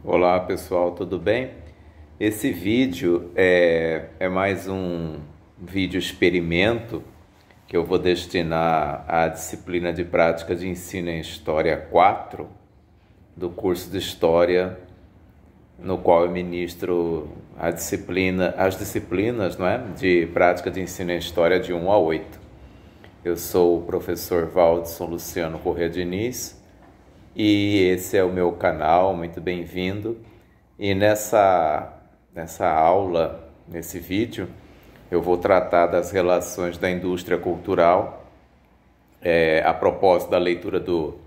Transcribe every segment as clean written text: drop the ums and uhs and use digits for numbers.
Olá pessoal, tudo bem? Esse vídeo é mais um vídeo experimento que eu vou destinar à disciplina de prática de ensino em História 4 do curso de História, no qual eu ministro as disciplinas, não é? De prática de ensino em História de 1 a 8. Eu sou o professor Valdson Luciano Corrêa Diniz e esse é o meu canal, muito bem-vindo. E nessa aula, nesse vídeo, eu vou tratar das relações da indústria cultural, a propósito da leitura do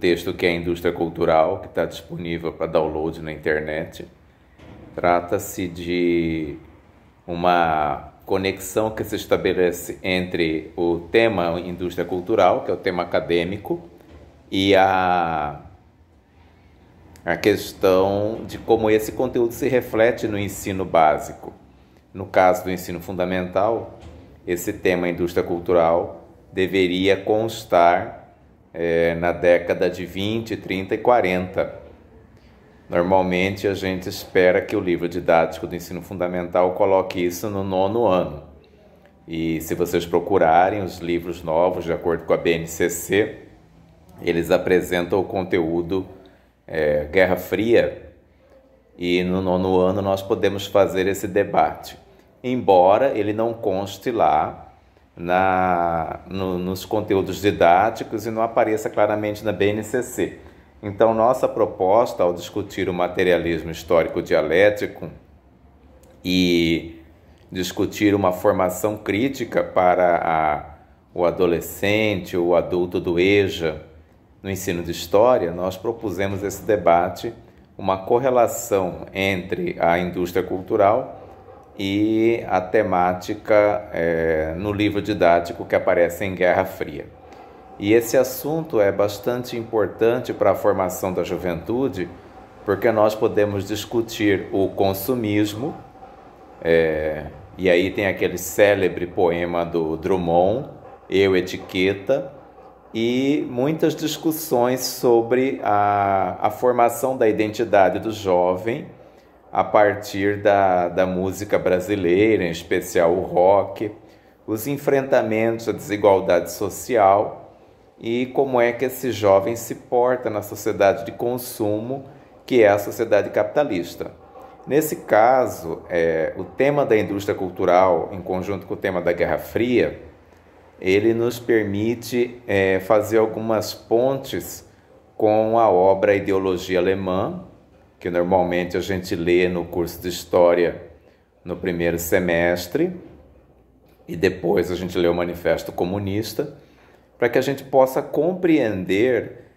texto que é a indústria cultural, que está disponível para download na internet. Trata-se de uma conexão que se estabelece entre o tema indústria cultural, que é o tema acadêmico, e a questão de como esse conteúdo se reflete no ensino básico. No caso do ensino fundamental, esse tema indústria cultural deveria constar na década de 20, 30 e 40. Normalmente a gente espera que o livro didático do ensino fundamental coloque isso no 9º ano. E se vocês procurarem os livros novos, de acordo com a BNCC, eles apresentam o conteúdo Guerra Fria, e no 9º ano nós podemos fazer esse debate, embora ele não conste lá nos conteúdos didáticos e não apareça claramente na BNCC. Então, nossa proposta ao discutir o materialismo histórico dialético e discutir uma formação crítica para o adolescente, o adulto do EJA, no ensino de história, nós propusemos esse debate, uma correlação entre a indústria cultural e a temática no livro didático que aparece em Guerra Fria. E esse assunto é bastante importante para a formação da juventude, porque nós podemos discutir o consumismo, e aí tem aquele célebre poema do Drummond, Eu, Etiqueta, e muitas discussões sobre a formação da identidade do jovem a partir da música brasileira, em especial o rock, os enfrentamentos à desigualdade social e como é que esse jovem se porta na sociedade de consumo, que é a sociedade capitalista. Nesse caso, o tema da indústria cultural, em conjunto com o tema da Guerra Fria, ele nos permite fazer algumas pontes com a obra Ideologia Alemã, que normalmente a gente lê no curso de História no primeiro semestre, e depois a gente lê o Manifesto Comunista, para que a gente possa compreender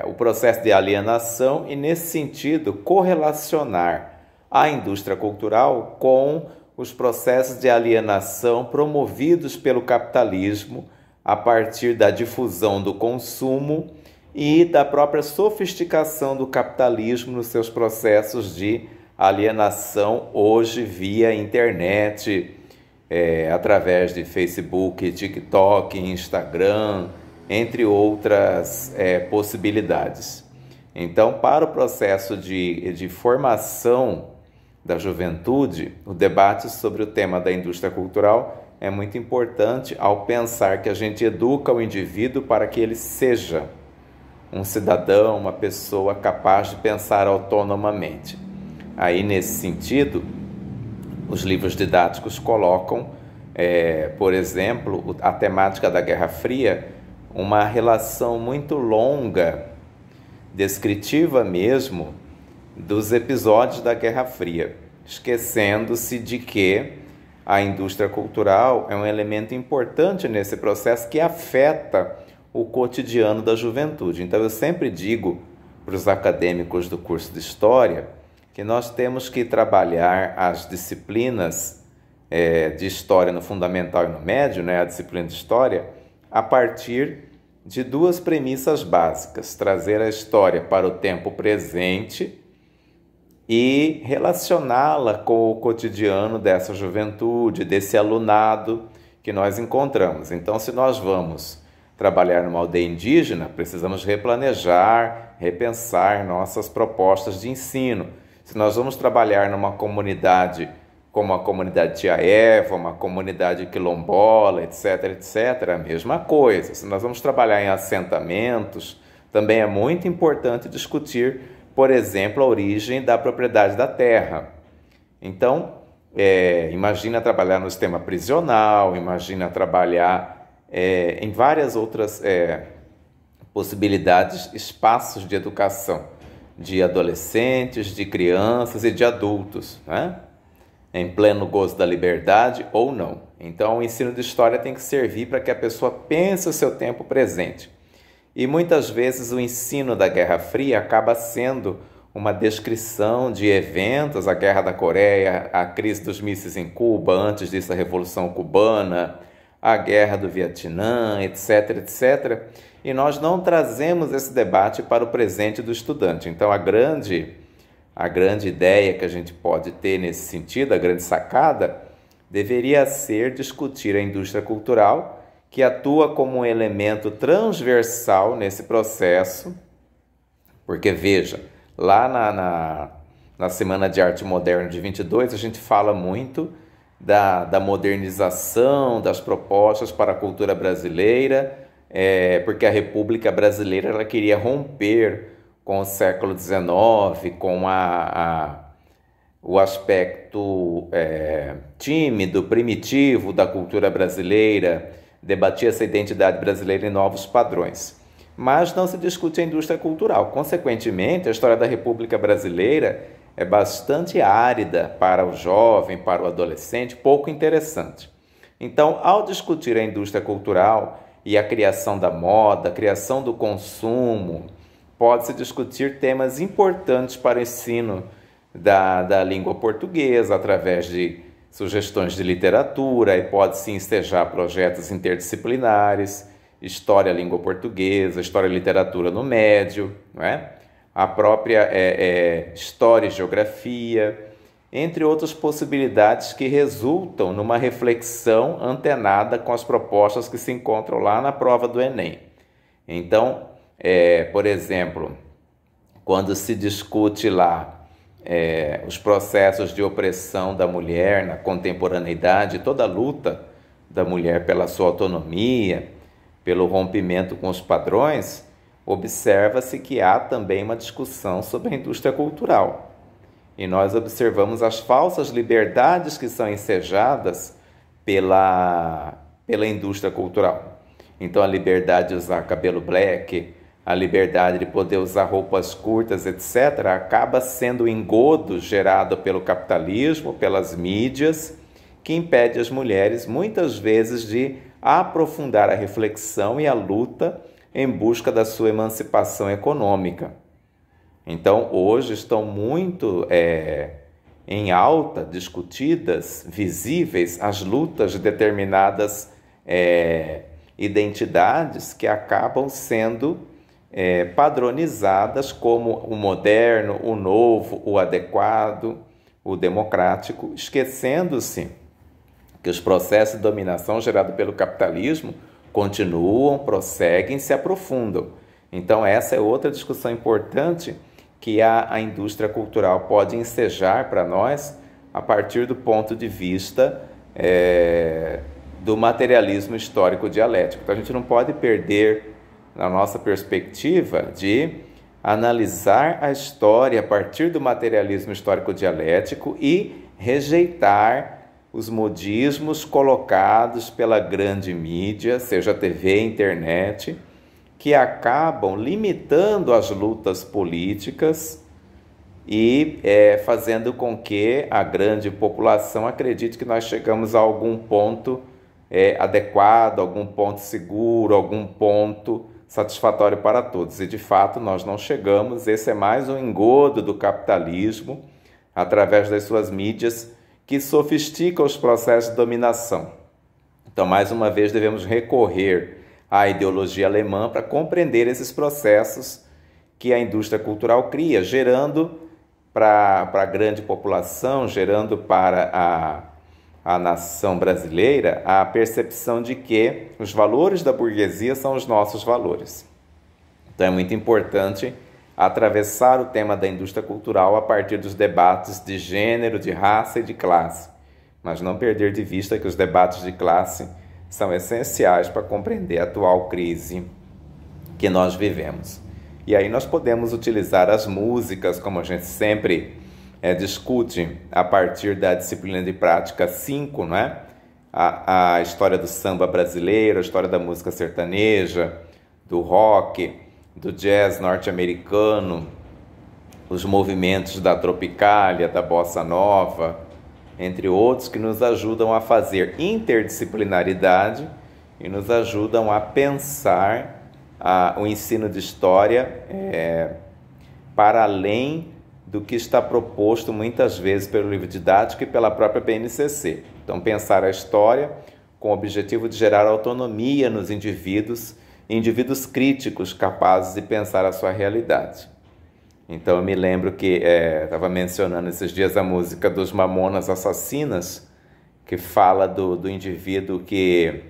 o processo de alienação e, nesse sentido, correlacionar a indústria cultural com os processos de alienação promovidos pelo capitalismo a partir da difusão do consumo e da própria sofisticação do capitalismo nos seus processos de alienação, hoje via internet, através de Facebook, TikTok, Instagram, entre outras possibilidades. Então, para o processo de formação da juventude, o debate sobre o tema da indústria cultural é muito importante ao pensar que a gente educa o indivíduo para que ele seja um cidadão, uma pessoa capaz de pensar autonomamente. Aí, nesse sentido, os livros didáticos colocam, por exemplo, a temática da Guerra Fria, uma relação muito longa, descritiva mesmo, dos episódios da Guerra Fria, esquecendo-se de que a indústria cultural é um elemento importante nesse processo que afeta o cotidiano da juventude. Então eu sempre digo para os acadêmicos do curso de História que nós temos que trabalhar as disciplinas de História no Fundamental e no Médio, a disciplina de História, a partir de duas premissas básicas: trazer a história para o tempo presente e relacioná-la com o cotidiano dessa juventude, desse alunado que nós encontramos. Então, se nós vamos trabalhar numa aldeia indígena, precisamos replanejar, repensar nossas propostas de ensino. Se nós vamos trabalhar numa comunidade como a comunidade Tia Eva, uma comunidade quilombola, etc., etc., a mesma coisa. Se nós vamos trabalhar em assentamentos, também é muito importante discutir, por exemplo, a origem da propriedade da terra. Então, imagina trabalhar no sistema prisional, imagina trabalhar em várias outras possibilidades, espaços de educação de adolescentes, de crianças e de adultos, né? Em pleno gozo da liberdade ou não. Então, o ensino de história tem que servir para que a pessoa pense o seu tempo presente. E muitas vezes o ensino da Guerra Fria acaba sendo uma descrição de eventos, a Guerra da Coreia, a crise dos mísseis em Cuba, antes disso a Revolução Cubana, a Guerra do Vietnã, etc., etc. E nós não trazemos esse debate para o presente do estudante. Então, a grande ideia que a gente pode ter nesse sentido, a grande sacada, deveria ser discutir a indústria cultural, que atua como um elemento transversal nesse processo, porque, veja, lá na Semana de Arte Moderna de 22, a gente fala muito da modernização das propostas para a cultura brasileira, porque a República Brasileira ela queria romper com o século XIX, com o aspecto tímido, primitivo da cultura brasileira, debatia essa identidade brasileira em novos padrões. Mas não se discute a indústria cultural. Consequentemente, a história da República Brasileira é bastante árida para o jovem, para o adolescente, pouco interessante. Então, ao discutir a indústria cultural e a criação da moda, a criação do consumo, pode-se discutir temas importantes para o ensino da língua portuguesa, através de sugestões de literatura, e pode-se ensejar projetos interdisciplinares, história, língua portuguesa, história e literatura no médio, não é? A própria história e geografia, entre outras possibilidades que resultam numa reflexão antenada com as propostas que se encontram lá na prova do Enem. Então, por exemplo, quando se discute lá os processos de opressão da mulher na contemporaneidade, toda a luta da mulher pela sua autonomia, pelo rompimento com os padrões, observa-se que há também uma discussão sobre a indústria cultural. E nós observamos as falsas liberdades que são ensejadas pela indústria cultural. Então, a liberdade de usar cabelo black, a liberdade de poder usar roupas curtas, etc., acaba sendo um engodo gerado pelo capitalismo, pelas mídias, que impede as mulheres, muitas vezes, de aprofundar a reflexão e a luta em busca da sua emancipação econômica. Então, hoje estão muito em alta, discutidas, visíveis, as lutas de determinadas identidades que acabam sendo padronizadas como o moderno, o novo, o adequado, o democrático, esquecendo-se que os processos de dominação gerados pelo capitalismo continuam, prosseguem, se aprofundam. Então, essa é outra discussão importante que a indústria cultural pode ensejar para nós a partir do ponto de vista do materialismo histórico dialético. Então, a gente não pode perder, na nossa perspectiva, de analisar a história a partir do materialismo histórico dialético e rejeitar os modismos colocados pela grande mídia, seja TV, internet, que acabam limitando as lutas políticas e fazendo com que a grande população acredite que nós chegamos a algum ponto adequado, algum ponto seguro, algum ponto satisfatório para todos. E, de fato, nós não chegamos. Esse é mais um engodo do capitalismo, através das suas mídias, que sofisticam os processos de dominação. Então, mais uma vez, devemos recorrer à ideologia alemã para compreender esses processos que a indústria cultural cria, gerando para a grande população, gerando para a nação brasileira a percepção de que os valores da burguesia são os nossos valores. Então é muito importante atravessar o tema da indústria cultural a partir dos debates de gênero, de raça e de classe, mas não perder de vista que os debates de classe são essenciais para compreender a atual crise que nós vivemos. E aí nós podemos utilizar as músicas, como a gente sempre discute a partir da disciplina de prática 5, né? A história do samba brasileiro, a história da música sertaneja, do rock, do jazz norte-americano, os movimentos da tropicália, da bossa nova, entre outros, que nos ajudam a fazer interdisciplinaridade e nos ajudam a pensar o ensino de história para além do que está proposto muitas vezes pelo livro didático e pela própria BNCC. Então, pensar a história com o objetivo de gerar autonomia nos indivíduos críticos capazes de pensar a sua realidade. Então, eu me lembro que estava mencionando esses dias a música dos Mamonas Assassinas, que fala do indivíduo que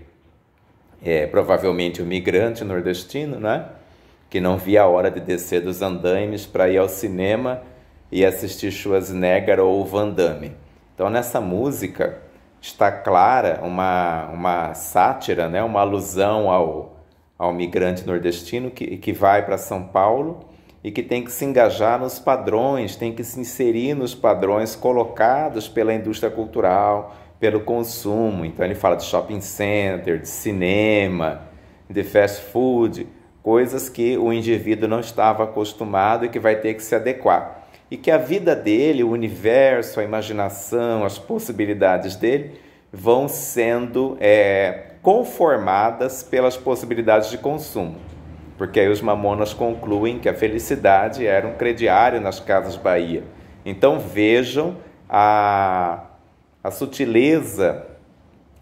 é provavelmente um migrante nordestino, né? Que não via a hora de descer dos andaimes para ir ao cinema e assistir Schwarzenegger ou Van Damme. Então, nessa música está clara uma sátira, né? Uma alusão ao migrante nordestino que vai para São Paulo e que tem que se engajar nos padrões, tem que se inserir nos padrões colocados pela indústria cultural, pelo consumo. Então ele fala de shopping center, de cinema, de fast food, coisas que o indivíduo não estava acostumado e que vai ter que se adequar. E que a vida dele, o universo, a imaginação, as possibilidades dele vão sendo conformadas pelas possibilidades de consumo. Porque aí os Mamonas concluem que a felicidade era um crediário nas Casas Bahia. Então vejam a sutileza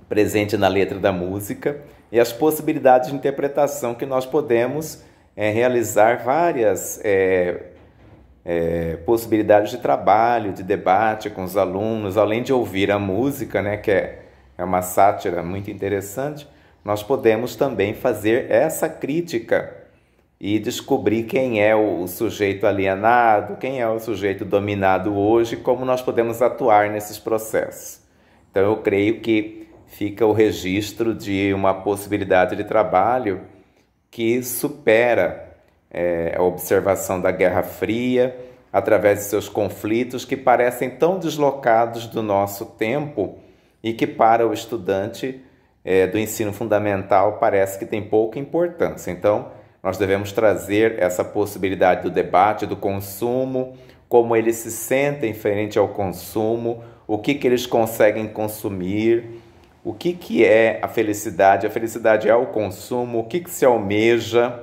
presente na letra da música e as possibilidades de interpretação que nós podemos realizar várias possibilidades de trabalho, de debate com os alunos, além de ouvir a música, né, que é uma sátira muito interessante, nós podemos também fazer essa crítica e descobrir quem é o sujeito alienado, quem é o sujeito dominado hoje, como nós podemos atuar nesses processos. Então eu creio que fica o registro de uma possibilidade de trabalho que supera a observação da Guerra Fria, através de seus conflitos que parecem tão deslocados do nosso tempo e que para o estudante do ensino fundamental parece que tem pouca importância. Então, nós devemos trazer essa possibilidade do debate, do consumo, como eles se sentem frente ao consumo, o que eles conseguem consumir, o que é a felicidade é o consumo, o que se almeja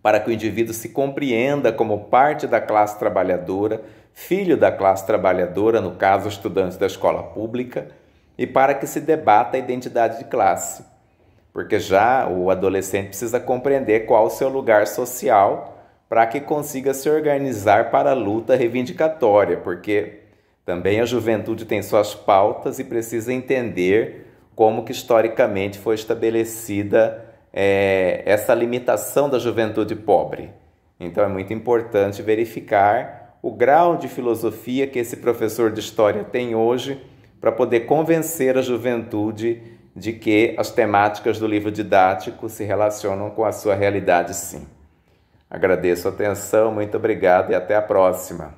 para que o indivíduo se compreenda como parte da classe trabalhadora, filho da classe trabalhadora, no caso, estudante da escola pública, e para que se debata a identidade de classe. Porque já o adolescente precisa compreender qual o seu lugar social para que consiga se organizar para a luta reivindicatória, porque também a juventude tem suas pautas e precisa entender como que historicamente foi estabelecida essa limitação da juventude pobre. Então é muito importante verificar o grau de filosofia que esse professor de história tem hoje para poder convencer a juventude de que as temáticas do livro didático se relacionam com a sua realidade, sim. Agradeço a atenção, muito obrigado e até a próxima.